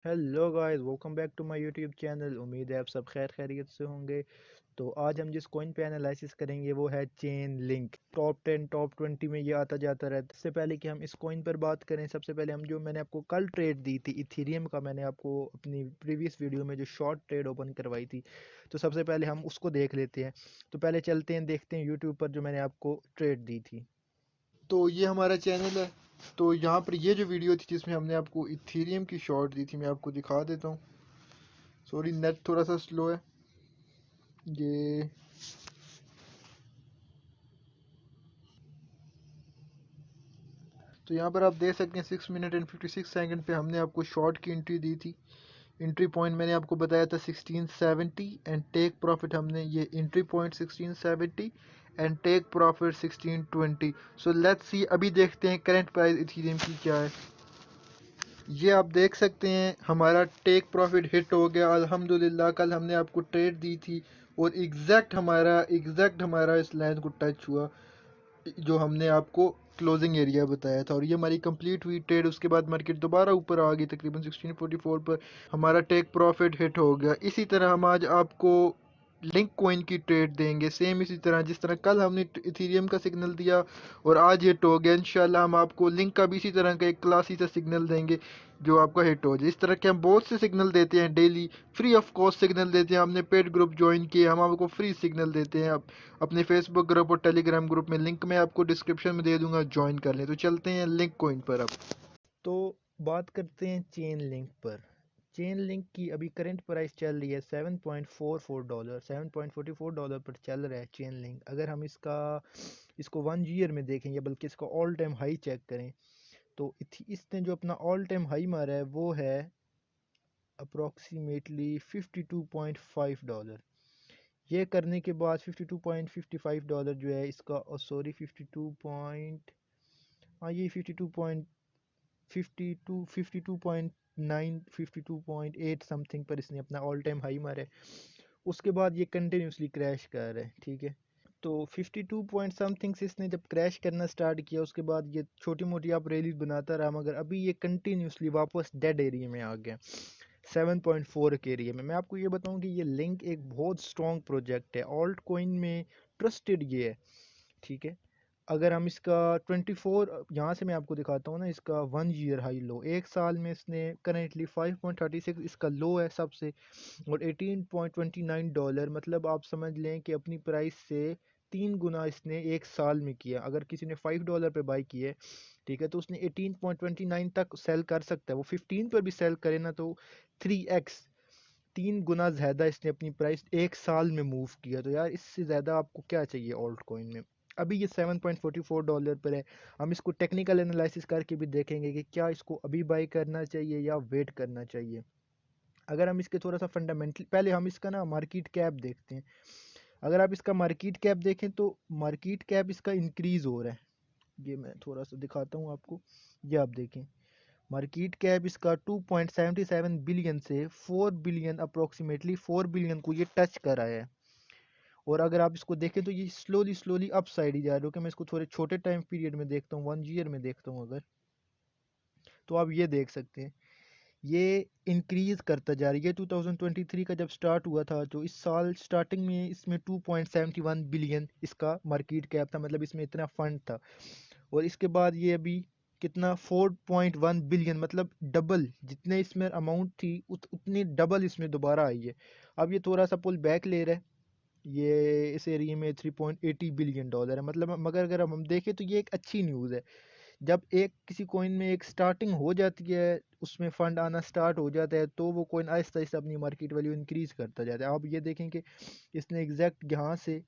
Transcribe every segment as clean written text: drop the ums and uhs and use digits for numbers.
Hello guys, welcome back to my YouTube channel. उम्मीद है आप सब खैर खैरियत से होंगे। तो आज हम जिस कॉइन पे एनालिसिस करेंगे वो है चेन लिंक। टॉप 10 टॉप 20 में ये आता जाता रहता है। इससे पहले कि हम इस कॉइन पर बात करें, सबसे पहले मैंने आपको कल ट्रेड दी थी इथेरियम का, मैंने आपको अपनी प्रीवियस वीडियो में जो शॉर्ट ट्रेड ओपन करवाई थी, तो सबसे पहले हम उसको देख लेते हैं। तो पहले चलते हैं, देखते हैं यूट्यूब पर जो मैंने आपको ट्रेड दी थी। तो ये हमारा चैनल है। तो यहाँ पर ये जो वीडियो थी जिसमें हमने आपको इथेरियम की शॉर्ट दी थी, मैं आपको दिखा देता हूँ। सॉरी, नेट थोड़ा सा स्लो है। ये तो यहाँ पर आप देख सकते हैं 6 मिनट एंड 56 सेकंड पे हमने आपको शॉर्ट की एंट्री दी थी। एंट्री पॉइंट मैंने आपको बताया था 1670 एंड टेक प्रॉफिट हमने ये entry point 1670 and take profit 1620। So let's see, अभी देखते हैं करंट प्राइस इथेरियम की क्या है। ये आप देख सकते हैं हमारा टेक प्रॉफिट हिट हो गया अल्हम्दुलिल्लाह। कल हमने आपको ट्रेड दी थी और एग्जैक्ट हमारा इस लाइन को टच हुआ जो हमने आपको क्लोजिंग एरिया बताया था, और ये हमारी कंप्लीट हुई ट्रेड। उसके बाद मार्केट दोबारा ऊपर आ गई तकरीबन 1644 पर। हमारा टेक प्रॉफिट हिट हो गया। इसी तरह हम आज आपको लिंक कॉइन की ट्रेड देंगे, सेम इसी तरह जिस तरह कल हमने इथेरियम का सिग्नल दिया और आज हिट हो गया। इंशाल्लाह हम आपको लिंक का भी इसी तरह का एक क्लासी सा सिग्नल देंगे जो आपका हिट हो जाए। इस तरह के हम बहुत से सिग्नल देते हैं daily, free of cost signal देते हैं। हमने पेड ग्रुप ज्वाइन किए, हम आपको फ्री सिग्नल देते हैं। अपने फेसबुक ग्रुप और टेलीग्राम ग्रुप में लिंक मैं आपको डिस्क्रिप्शन में दे दूंगा, ज्वाइन कर लें। तो चलते हैं लिंक कॉइन पर अब। तो बात करते हैं चेन लिंक पर। चेन लिंक की अभी करंट प्राइस चल रही है $7.44, $7.44 पर चल रहा है चेन लिंक। अगर हम इसको 1 ईयर में देखें या बल्कि इसको ऑल टाइम हाई चेक करें, तो इसने जो अपना ऑल टाइम हाई मारा है वो है अप्रोक्सीमेटली $52.5। ये करने के बाद $52.55 जो है इसका, सॉरी 52 पॉइंट, हाँ ये 52.9 52.8 समथिंग पर इसने अपना ऑल टाइम हाई मारा है। उसके बाद ये कंटिन्यूसली क्रैश कर रहा है, ठीक है। तो 52 पॉइंट समथिंग से इसने जब क्रैश करना स्टार्ट किया, उसके बाद ये छोटी मोटी आप रैलीज बनाता रहा, मगर अभी ये कंटिन्यूसली वापस डेड एरिया में आ गया 7.4 के एरिया में। मैं आपको ये बताऊं कि ये लिंक एक बहुत स्ट्रॉन्ग प्रोजेक्ट है, ऑल्ट कॉइन में ट्रस्टेड ये है, ठीक है। अगर हम इसका 24 यहाँ से मैं आपको दिखाता हूँ ना, इसका 1 ईयर हाई लो, एक साल में इसने करेंटली 5.36 इसका लो है सबसे, और $18.29, मतलब आप समझ लें कि अपनी प्राइस से 3 गुना इसने एक साल में किया। अगर किसी ने $5 पे बाई किए, ठीक है, तो उसने 18.29 तक सेल कर सकता है। वो 15 पर भी सेल करे ना तो 3x, 3 गुना ज़्यादा इसने अपनी प्राइस एक साल में मूव किया। तो यार इससे ज़्यादा आपको क्या चाहिए ऑल्ट कॉइन में। अभी ये $7.44 पर है। हम इसको टेक्निकल एनालिसिस करके भी देखेंगे कि क्या इसको अभी बाई करना चाहिए या वेट करना चाहिए। अगर हम इसके थोड़ा सा फंडामेंटल, पहले हम इसका ना मार्केट कैप देखते हैं। अगर आप इसका मार्केट कैप देखें तो मार्केट कैप इसका इंक्रीज हो रहा है। ये मैं थोड़ा सा दिखाता हूँ आपको, ये आप देखें। मार्केट कैप इसका 2.77 बिलियन से 4 बिलियन, अप्रोक्सीमेटली 4 बिलियन को ये टच कर आया है। और अगर आप इसको देखें तो ये स्लोली स्लोली अप साइड ही जा रहे हो। कि मैं इसको थोड़े छोटे टाइम पीरियड में देखता हूँ, 1 ईयर में देखता हूँ अगर, तो आप ये देख सकते हैं ये इंक्रीज करता जा रही है। 2023 का जब स्टार्ट हुआ था, तो इस साल स्टार्टिंग में इसमें 2.71 बिलियन इसका मार्केट कैप था, मतलब इसमें इतना फंड था। और इसके बाद ये अभी कितना, 4.1 बिलियन, मतलब डबल जितने इसमें अमाउंट थी उतनी डबल इसमें दोबारा आई है। अब ये थोड़ा सा पुल बैक ले रहा है। ये इस एरिया में $3.80 बिलियन है, मतलब मगर अगर हम देखें तो ये एक अच्छी न्यूज़ है। जब एक किसी कॉइन में एक स्टार्टिंग हो जाती है, उसमें फंड आना स्टार्ट हो जाता है, तो वो कॉइन आहिस्ता आहिस्ता अपनी मार्केट वैल्यू इंक्रीज करता जाता है। आप ये देखें कि इसने एग्जैक्ट यहाँ से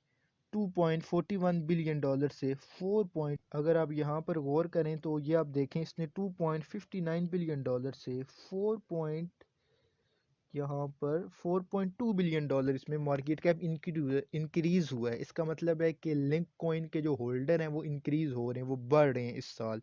$2.41 बिलियन से 4 पॉइंट, अगर आप यहाँ पर गौर करें तो ये आप देखें इसने $2.59 बिलियन से 4 पॉइंट, यहाँ पर $4.2 बिलियन इसमें मार्केट कैप इंक्रीज हुआ है। इसका मतलब है कि लिंक कॉइन के जो होल्डर हैं वो इंक्रीज हो रहे हैं, वो बढ़ रहे हैं इस साल।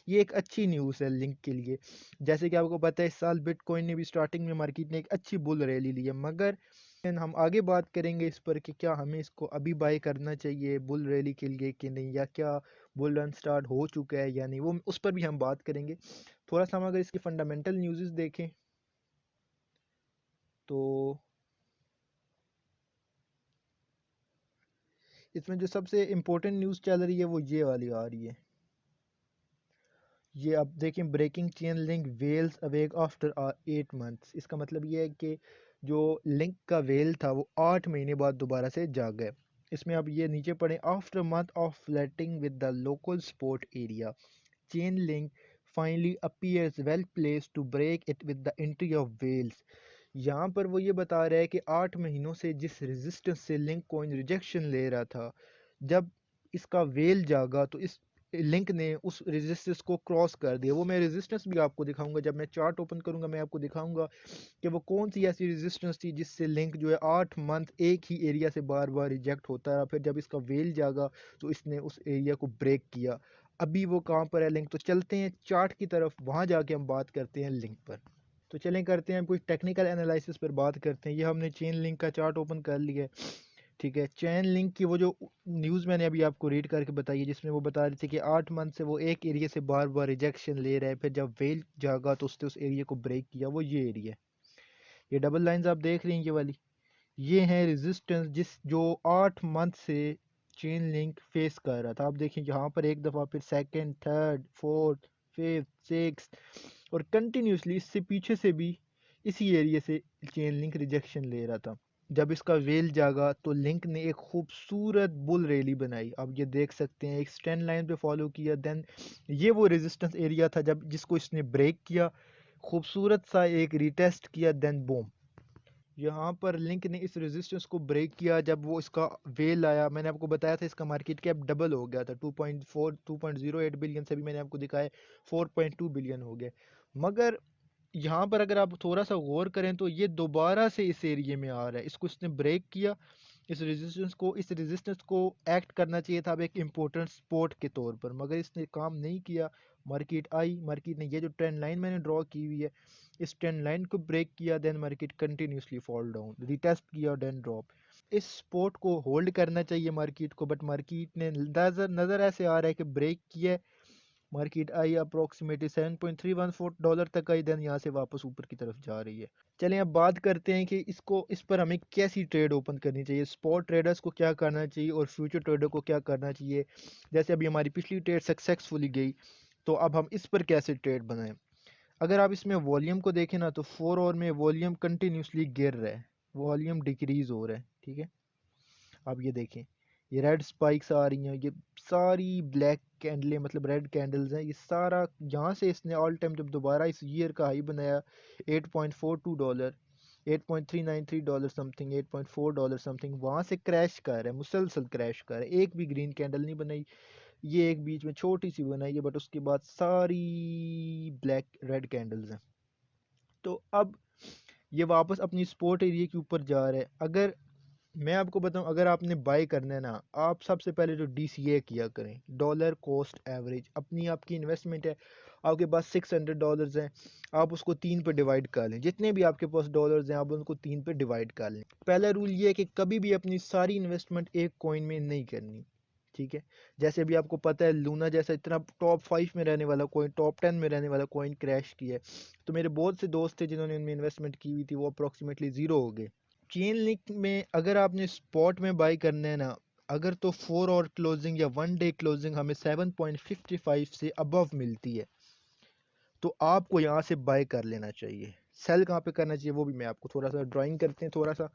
ये एक अच्छी न्यूज़ है लिंक के लिए। जैसे कि आपको पता है इस साल बिटकॉइन ने भी स्टार्टिंग में मार्केट ने एक अच्छी बुल रैली ली है, मगर हम आगे बात करेंगे इस पर कि क्या हमें इसको अभी बाय करना चाहिए बुल रैली के लिए कि नहीं, या क्या बुल रन स्टार्ट हो चुका है या नहीं, वो उस पर भी हम बात करेंगे। थोड़ा सा हम अगर इसकी फंडामेंटल न्यूज़ देखें, तो इसमें जो सबसे इम्पोर्टेंट न्यूज़ चल रही है वो ये वाली आ रही है। ये आप देखें, breaking Chainlink whales awake after 8 months. इसका मतलब ये है कि जो लिंक का वेल था वो 8 महीने बाद दोबारा से जाग गए। इसमें आप ये नीचे पढ़ें, after month of flatting with the local sport area chain link finally appears well place to break it with the entry of wells. यहाँ पर वो ये बता रहा है कि 8 महीनों से जिस रेजिस्टेंस से लिंक कॉइन रिजेक्शन ले रहा था, जब इसका वेल जागा तो इस लिंक ने उस रेजिस्टेंस को क्रॉस कर दिया। वो मैं रेजिस्टेंस भी आपको दिखाऊंगा, जब मैं चार्ट ओपन करूंगा मैं आपको दिखाऊंगा कि वो कौन सी ऐसी रेजिस्टेंस थी जिससे लिंक जो है 8 मंथ एक ही एरिया से बार बार रिजेक्ट होता रहा। फिर जब इसका वेल जागा तो इसने उस एरिया को ब्रेक किया। अभी वो कहाँ पर है लिंक, तो चलते हैं चार्ट की तरफ, वहाँ जाके हम बात करते हैं लिंक पर। तो चलें करते हैं, हम कुछ टेक्निकल एनालिसिस पर बात करते हैं। ये हमने चेन लिंक का चार्ट ओपन कर लिया है, ठीक है। चेन लिंक की वो जो न्यूज़ मैंने अभी आपको रीड करके बताई है, जिसमें वो बता रहे थे कि 8 मंथ से वो एक एरिया से बार बार रिजेक्शन ले रहा है, फिर जब वेल जागा तो उसने उस एरिया को ब्रेक किया, वो ये एरिया है। ये डबल लाइंस आप देख रहे हैं ये वाली, ये है रेजिस्टेंस जिस जो 8 मंथ से चेन लिंक फेस कर रहा था। आप देखें यहाँ पर एक दफ़ा, फिर second, third, fourth, fifth, six, और कंटिन्यूसली इससे पीछे से भी इसी एरिया से चेन लिंक रिजेक्शन ले रहा था। जब इसका वेल जागा तो लिंक ने एक खूबसूरत बुल रैली बनाई, आप ये देख सकते हैं, एक स्ट्रेंड लाइन पे फॉलो किया। देन ये वो रेजिस्टेंस एरिया था जब जिसको इसने ब्रेक किया, खूबसूरत सा एक रिटेस्ट किया, देन बूम। यहाँ पर लिंक ने इस रेजिस्टेंस को ब्रेक किया। जब वो इसका वेल आया, मैंने आपको बताया था इसका मार्केट कैप डबल हो गया था, 2.08 बिलियन से भी मैंने आपको दिखाया 4.2 बिलियन हो गया। मगर यहाँ पर अगर आप थोड़ा सा गौर करें तो ये दोबारा से इस एरिया में आ रहा है। इसको इसने ब्रेक किया, इस रेजिस्टेंस को एक्ट करना चाहिए था अब एक इम्पोर्टेंट सपोर्ट के तौर पर, मगर इसने काम नहीं किया। मार्केट ने ये जो ट्रेंड लाइन मैंने ड्रॉ की हुई है, इस ट्रेंड लाइन को ब्रेक किया, then market continuously fall down, retest किया, देन ड्रॉप। इस सपोर्ट को होल्ड करना चाहिए मार्केट को, बट मार्केट ने नजर नजर ऐसे आ रहा है कि ब्रेक किया है। मार्केट आई अप्रोक्सीमेटली $7.314 तक आई, देन यहाँ से वापस ऊपर की तरफ जा रही है। चलें अब बात करते हैं कि इस पर हमें कैसी ट्रेड ओपन करनी चाहिए, स्पॉट ट्रेडर्स को क्या करना चाहिए और फ्यूचर ट्रेडर को क्या करना चाहिए। जैसे अभी हमारी पिछली ट्रेड सक्सेसफुली गई, तो अब हम इस पर कैसे ट्रेड बनाएं। अगर आप इसमें वॉल्यूम को देखें ना, तो 4 आवर में वॉल्यूम कंटिन्यूसली गिर रहा है, वॉल्यूम डिक्रीज हो रहा है, ठीक है। आप ये देखें, ये रेड स्पाइक्स आ रही हैं, ये सारी ब्लैक कैंडलें मतलब रेड कैंडल्स हैं। ये सारा यहाँ से इसने ऑल टाइम जब दोबारा इस ईयर का हाई बनाया $8.42, $8.393 समथिंग, $8.4 समथिंग, वहाँ से क्रैश कर रहा है, मुसलसल क्रैश कर रहा है। एक भी ग्रीन कैंडल नहीं बनाई, ये एक बीच में छोटी सी बनाई है, बट उसके बाद सारी ब्लैक रेड कैंडल्स हैं। तो अब ये वापस अपनी सपोर्ट एरिया के ऊपर जा रहा है। अगर मैं आपको बताऊं, अगर आपने बाय करना है ना, आप सबसे पहले तो DCA किया करें, डॉलर कॉस्ट एवरेज। अपनी आपकी इन्वेस्टमेंट है, आपके पास $600 हैं, आप उसको 3 पे डिवाइड कर लें। जितने भी आपके पास डॉलर्स हैं आप उनको 3 पे डिवाइड कर लें। पहला रूल ये है कि कभी भी अपनी सारी इन्वेस्टमेंट एक कॉइन में नहीं करनी, ठीक है। जैसे अभी आपको पता है लूना जैसा इतना टॉप 5 में रहने वाला कॉइन, टॉप 10 में रहने वाला कॉइन क्रैश किया है। तो मेरे बहुत से दोस्त थे जिन्होंने इनमें इन्वेस्टमेंट की हुई थी, वो अप्रोक्सीमेटली ज़ीरो हो गए। चेन लिंक में अगर आपने स्पॉट में बाई करना है ना, अगर तो 4 आवर क्लोजिंग या 1 डे क्लोजिंग हमें 7.55 से अबव मिलती है तो आपको यहाँ से बाय कर लेना चाहिए। सेल कहाँ पे करना चाहिए वो भी मैं आपको थोड़ा सा ड्राइंग करते हैं, थोड़ा सा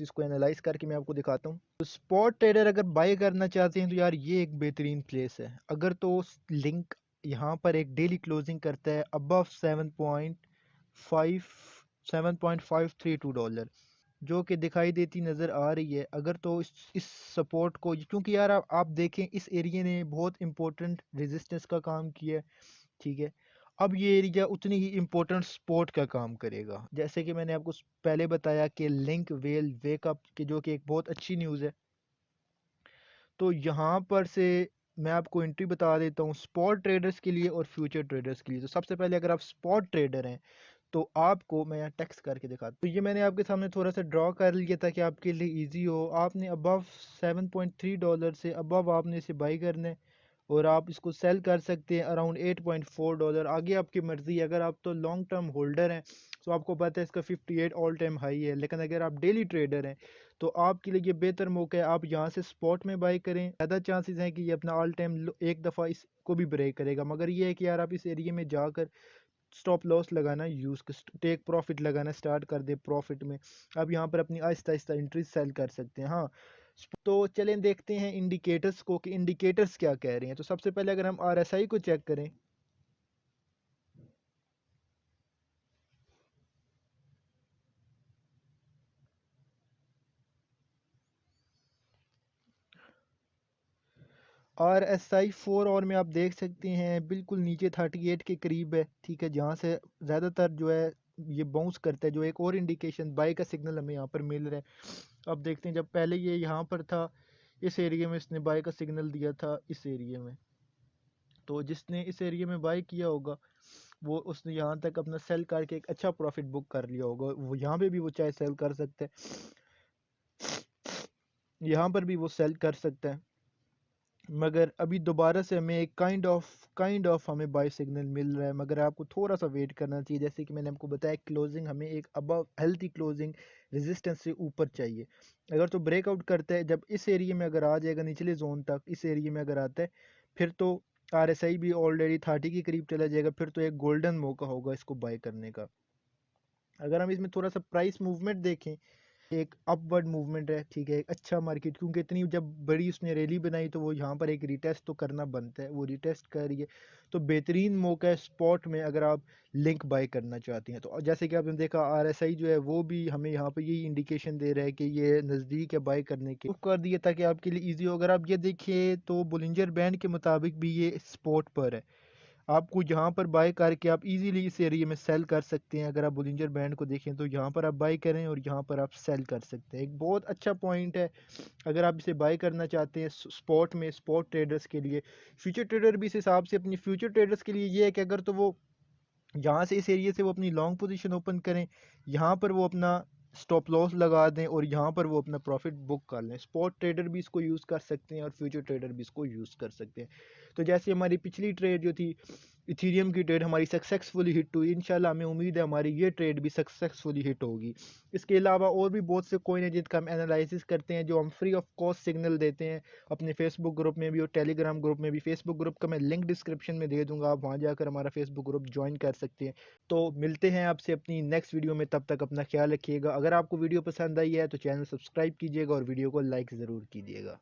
इसको एनालाइज करके मैं आपको दिखाता हूँ। तो स्पॉट ट्रेडर अगर बाय करना चाहते हैं तो यार ये एक बेहतरीन प्लेस है। अगर तो लिंक यहाँ पर एक डेली क्लोजिंग करता है अबव 7.532 डॉलर, जो कि दिखाई देती नज़र आ रही है, अगर तो इस सपोर्ट को, क्योंकि यार आप देखें इस एरिया ने बहुत इंपॉर्टेंट रेजिस्टेंस का काम किया है, ठीक है। अब ये एरिया उतनी ही इंपॉर्टेंट सपोर्ट का काम करेगा। जैसे कि मैंने आपको पहले बताया कि लिंक वेल वेकअप की, जो कि एक बहुत अच्छी न्यूज़ है। तो यहाँ पर से मैं आपको एंट्री बता देता हूँ स्पॉट ट्रेडर्स के लिए और फ्यूचर ट्रेडर्स के लिए। तो सबसे पहले अगर आप स्पॉट ट्रेडर हैं तो आपको मैं यहाँ टेक्स्ट करके दिखाता हूँ। तो ये मैंने आपके सामने थोड़ा सा ड्रॉ कर लिया ताकि आपके लिए इजी हो। आपने अबव $7.3 से अबव आपने इसे बाई करना है। और आप इसको सेल कर सकते हैं अराउंड $8.4। आगे आपकी मर्ज़ी, अगर आप तो लॉन्ग टर्म होल्डर हैं तो आपको पता है इसका 58 ऑल टाइम हाई है, लेकिन अगर आप डेली ट्रेडर हैं तो आपके लिए ये बेहतर मौका है, आप यहाँ से स्पॉट में बाई करें। ज़्यादा चांसेस हैं कि ये अपना ऑल टाइम एक दफ़ा इसको भी ब्रेक करेगा, मगर ये है कि यार आप इस एरिया में जाकर स्टॉप लॉस लगाना यूज़ टेक प्रॉफिट लगाना स्टार्ट कर दे प्रॉफिट में। आप यहाँ पर अपनी आहिस्ता आहिस्ता एंट्री सेल कर सकते हैं। हाँ, तो चलें देखते हैं इंडिकेटर्स को कि इंडिकेटर्स क्या कह रहे हैं। तो सबसे पहले अगर हम RSI को चेक करें, RSI 4 और में आप देख सकते हैं बिल्कुल नीचे 38 के करीब है, ठीक है, जहाँ से ज़्यादातर जो है ये बाउंस करता है। जो एक और इंडिकेशन बाय का सिग्नल हमें यहाँ पर मिल रहा है। अब देखते हैं, जब पहले ये यहाँ पर था इस एरिया में, इसने बाय का सिग्नल दिया था इस एरिया में, तो जिसने इस एरिया में बाय किया होगा वो उसने यहाँ तक अपना सेल करके एक अच्छा प्रॉफिट बुक कर लिया होगा। वो यहाँ पे भी वो चाहे सेल कर सकता है, यहाँ पर भी वो सेल कर सकता है, मगर अभी दोबारा से हमें एक काइंड ऑफ हमें बाय सिग्नल मिल रहा है, मगर आपको थोड़ा सा वेट करना चाहिए। जैसे कि मैंने आपको बताया, क्लोजिंग हमें एक अबव हेल्थी क्लोजिंग रेजिस्टेंस से ऊपर चाहिए। अगर तो ब्रेकआउट करता है, जब इस एरिया में अगर आ जाएगा निचले जोन तक, इस एरिया में अगर आता है, फिर तो RSI भी ऑलरेडी 30 के करीब चला जाएगा, फिर तो एक गोल्डन मौका होगा इसको बाय करने का। अगर हम इसमें थोड़ा सा प्राइस मूवमेंट देखें, एक अपवर्ड मूवमेंट है, ठीक है, एक अच्छा मार्केट, क्योंकि इतनी जब बड़ी उसने रैली बनाई तो वो यहाँ पर एक रिटेस्ट तो करना बनता है, वो रिटेस्ट कर रही है। तो बेहतरीन मौका है स्पॉट में अगर आप लिंक बाय करना चाहते हैं। तो जैसे कि आपने देखा RSI जो है वो भी हमें यहाँ पर यही इंडिकेशन दे रहा है कि ये नज़दीक है बाय करने के, कर दिए ताकि आपके लिए ईजी हो। अगर आप ये देखिए तो बुलिंजर बैंड के मुताबिक भी ये स्पॉट पर है, आपको यहाँ पर बाय करके आप इजीली इस एरिया में सेल कर सकते हैं। अगर आप बुलिंजर बैंड को देखें तो यहाँ पर आप बाय करें और यहाँ पर आप सेल कर सकते हैं। एक बहुत अच्छा पॉइंट है अगर आप इसे बाय करना चाहते हैं स्पॉट में, स्पॉट ट्रेडर्स के लिए। फ्यूचर ट्रेडर भी इस हिसाब से अपनी फ्यूचर ट्रेडर्स के लिए ये है कि अगर तो वो यहाँ से इस एरिया से वो अपनी लॉन्ग पोजीशन ओपन करें, यहाँ पर वो अपना स्टॉप लॉस लगा दें और यहाँ पर वो अपना प्रॉफिट बुक कर लें। स्पॉट ट्रेडर भी इसको यूज़ कर सकते हैं और फ्यूचर ट्रेडर भी इसको यूज़ कर सकते हैं। तो जैसे हमारी पिछली ट्रेड जो थी इथीरियम की ट्रेड हमारी सक्सेसफुली हिट हुई, इंशाल्लाह हमें उम्मीद है हमारी ये ट्रेड भी सक्सेसफुली हिट होगी। इसके अलावा और भी बहुत से कॉइन है जिनका हम एनालिसिस करते हैं, जो हम फ्री ऑफ कॉस्ट सिग्नल देते हैं अपने फेसबुक ग्रुप में भी और टेलीग्राम ग्रुप में भी। फेसबुक ग्रुप का मैं लिंक डिस्क्रिप्शन में दे दूंगा, आप वहाँ जाकर हमारा फेसबुक ग्रुप ज्वाइन कर सकते हैं। तो मिलते हैं आपसे अपनी नेक्स्ट वीडियो में, तब तक अपना ख्याल रखिएगा। अगर आपको वीडियो पसंद आई है तो चैनल सब्सक्राइब कीजिएगा और वीडियो को लाइक ज़रूर कीजिएगा।